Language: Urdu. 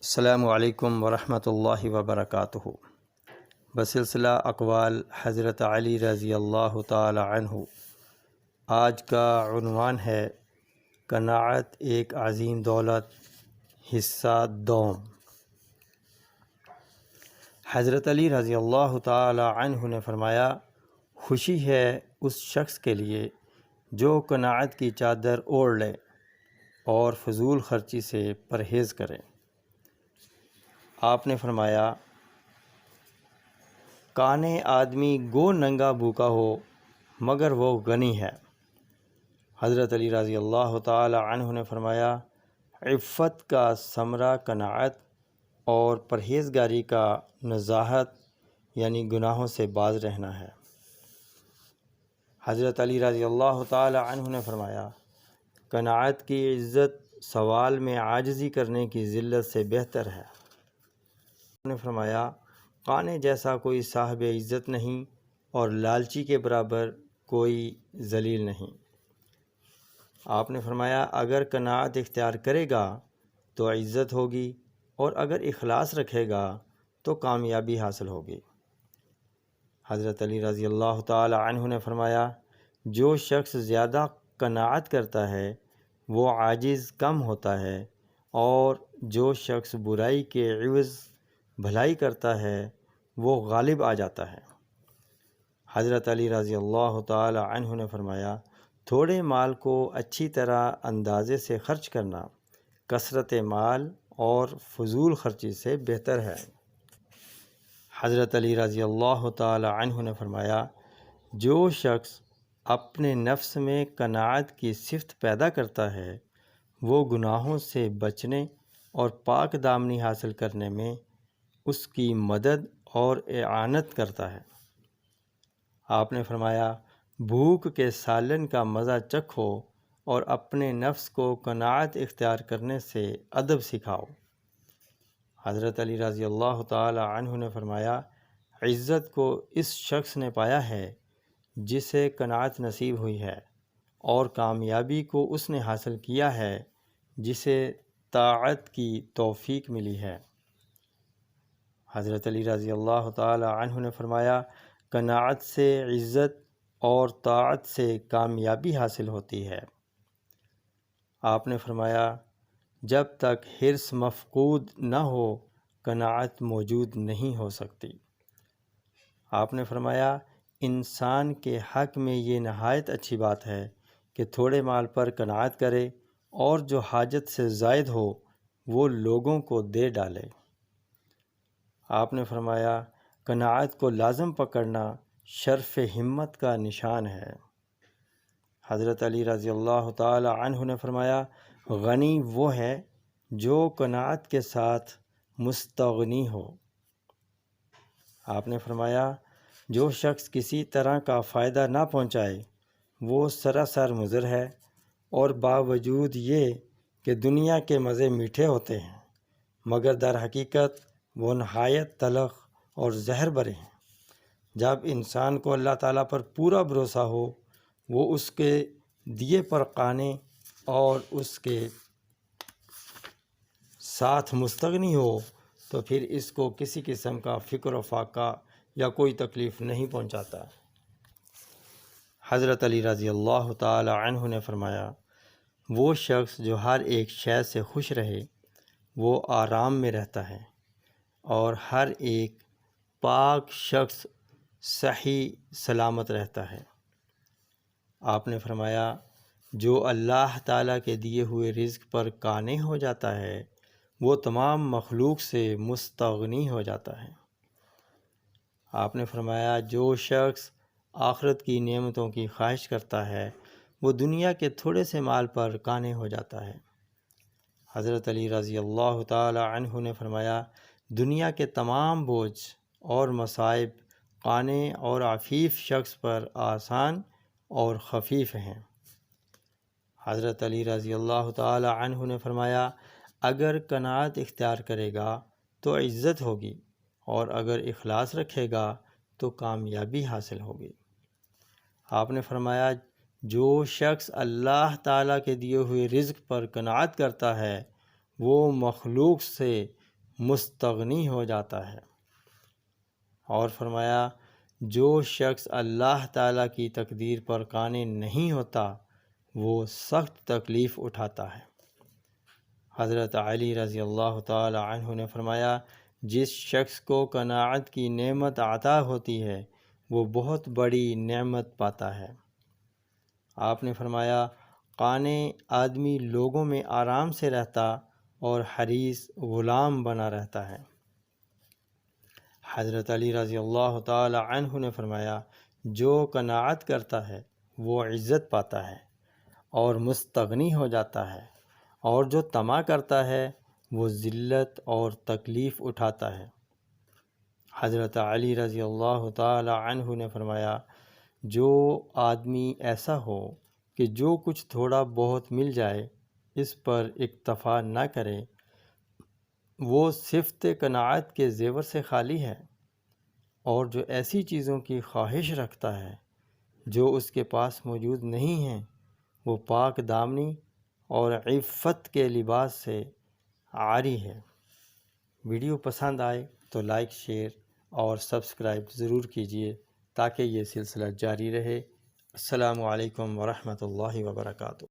السلام علیکم ورحمۃ اللہ وبرکاتہ۔ بسلسلہ اقوال حضرت علی رضی اللہ تعالی عنہ، آج کا عنوان ہے قناعت ایک عظیم دولت، حصہ دوم۔ حضرت علی رضی اللہ تعالی عنہ نے فرمایا، خوشی ہے اس شخص کے لیے جو قناعت کی چادر اوڑھ لے اور فضول خرچی سے پرہیز کرے۔ آپ نے فرمایا، کانے آدمی گو ننگا بھوکا ہو مگر وہ غنی ہے۔ حضرت علی رضی اللہ تعالی عنہ نے فرمایا، عفت کا ثمرہ قناعت اور پرہیزگاری کا نزاہت یعنی گناہوں سے باز رہنا ہے۔ حضرت علی رضی اللہ تعالی عنہ نے فرمایا، قناعت کی عزت سوال میں عاجزی کرنے کی ذلت سے بہتر ہے۔ نے فرمایا، قانے جیسا کوئی صاحب عزت نہیں اور لالچی کے برابر کوئی ذلیل نہیں۔ آپ نے فرمایا، اگر قناعت اختیار کرے گا تو عزت ہوگی اور اگر اخلاص رکھے گا تو کامیابی حاصل ہوگی۔ حضرت علی رضی اللہ تعالی عنہ نے فرمایا، جو شخص زیادہ قناعت کرتا ہے وہ عاجز کم ہوتا ہے، اور جو شخص برائی کے عوض بھلائی کرتا ہے وہ غالب آ جاتا ہے۔ حضرت علی رضی اللہ تعالی عنہ نے فرمایا، تھوڑے مال کو اچھی طرح اندازے سے خرچ کرنا کثرت مال اور فضول خرچی سے بہتر ہے۔ حضرت علی رضی اللہ تعالی عنہ نے فرمایا، جو شخص اپنے نفس میں قناعت کی صفت پیدا کرتا ہے وہ گناہوں سے بچنے اور پاک دامنی حاصل کرنے میں اس کی مدد اور اعانت کرتا ہے۔ آپ نے فرمایا، بھوک کے سالن کا مزہ چکھو اور اپنے نفس کو قناعت اختیار کرنے سے ادب سکھاؤ۔ حضرت علی رضی اللہ تعالی عنہ نے فرمایا، عزت کو اس شخص نے پایا ہے جسے قناعت نصیب ہوئی ہے، اور کامیابی کو اس نے حاصل کیا ہے جسے طاعت کی توفیق ملی ہے۔ حضرت علی رضی اللہ تعالی عنہ نے فرمایا، قناعت سے عزت اور طاعت سے کامیابی حاصل ہوتی ہے۔ آپ نے فرمایا، جب تک حرص مفقود نہ ہو قناعت موجود نہیں ہو سکتی۔ آپ نے فرمایا، انسان کے حق میں یہ نہایت اچھی بات ہے کہ تھوڑے مال پر قناعت کرے اور جو حاجت سے زائد ہو وہ لوگوں کو دے ڈالے۔ آپ نے فرمایا، قناعت کو لازم پکڑنا شرف ہمت کا نشان ہے۔ حضرت علی رضی اللہ تعالی عنہ نے فرمایا، غنی وہ ہے جو قناعت کے ساتھ مستغنی ہو۔ آپ نے فرمایا، جو شخص کسی طرح کا فائدہ نہ پہنچائے وہ سراسر مضر ہے، اور باوجود یہ کہ دنیا کے مزے میٹھے ہوتے ہیں مگر در حقیقت وہ نہایت تلخ اور زہر بھرے ہیں۔ جب انسان کو اللہ تعالیٰ پر پورا بھروسہ ہو، وہ اس کے دیے پر قانے اور اس کے ساتھ مستغنی ہو، تو پھر اس کو کسی قسم کا فکر و فاقہ یا کوئی تکلیف نہیں پہنچاتا۔ حضرت علی رضی اللہ تعالی عنہ نے فرمایا، وہ شخص جو ہر ایک شے سے خوش رہے وہ آرام میں رہتا ہے، اور ہر ایک پاک شخص صحیح سلامت رہتا ہے۔ آپ نے فرمایا، جو اللہ تعالیٰ کے دیے ہوئے رزق پر قانع ہو جاتا ہے وہ تمام مخلوق سے مستغنی ہو جاتا ہے۔ آپ نے فرمایا، جو شخص آخرت کی نعمتوں کی خواہش کرتا ہے وہ دنیا کے تھوڑے سے مال پر قانع ہو جاتا ہے۔ حضرت علی رضی اللہ تعالی عنہ نے فرمایا، دنیا کے تمام بوجھ اور مصائب قانع اور عفیف شخص پر آسان اور خفیف ہیں۔ حضرت علی رضی اللہ تعالی عنہ نے فرمایا، اگر قناعت اختیار کرے گا تو عزت ہوگی، اور اگر اخلاص رکھے گا تو کامیابی حاصل ہوگی۔ آپ نے فرمایا، جو شخص اللہ تعالیٰ کے دیے ہوئے رزق پر قناعت کرتا ہے وہ مخلوق سے مستغنی ہو جاتا ہے۔ اور فرمایا جو شخص اللہ تعالیٰ کی تقدیر پر قانع نہیں ہوتا وہ سخت تکلیف اٹھاتا ہے۔ حضرت علی رضی اللہ تعالی عنہ نے فرمایا جس شخص کو قناعت کی نعمت عطا ہوتی ہے وہ بہت بڑی نعمت پاتا ہے۔ آپ نے فرمایا قانع آدمی لوگوں میں آرام سے رہتا اور حریص غلام بنا رہتا ہے۔ حضرت علی رضی اللہ تعالی عنہ نے فرمایا جو قناعت کرتا ہے وہ عزت پاتا ہے اور مستغنی ہو جاتا ہے، اور جو طمع کرتا ہے وہ ذلت اور تکلیف اٹھاتا ہے۔ حضرت علی رضی اللہ تعالی عنہ نے فرمایا جو آدمی ایسا ہو کہ جو کچھ تھوڑا بہت مل جائے اس پر اکتفا نہ کرے وہ صفت قناعت کے زیور سے خالی ہے، اور جو ایسی چیزوں کی خواہش رکھتا ہے جو اس کے پاس موجود نہیں ہیں وہ پاک دامنی اور عفت کے لباس سے عاری ہے۔ ویڈیو پسند آئے تو لائک، شیئر اور سبسکرائب ضرور کیجیے تاکہ یہ سلسلہ جاری رہے۔ السلام علیکم ورحمۃ اللہ وبرکاتہ۔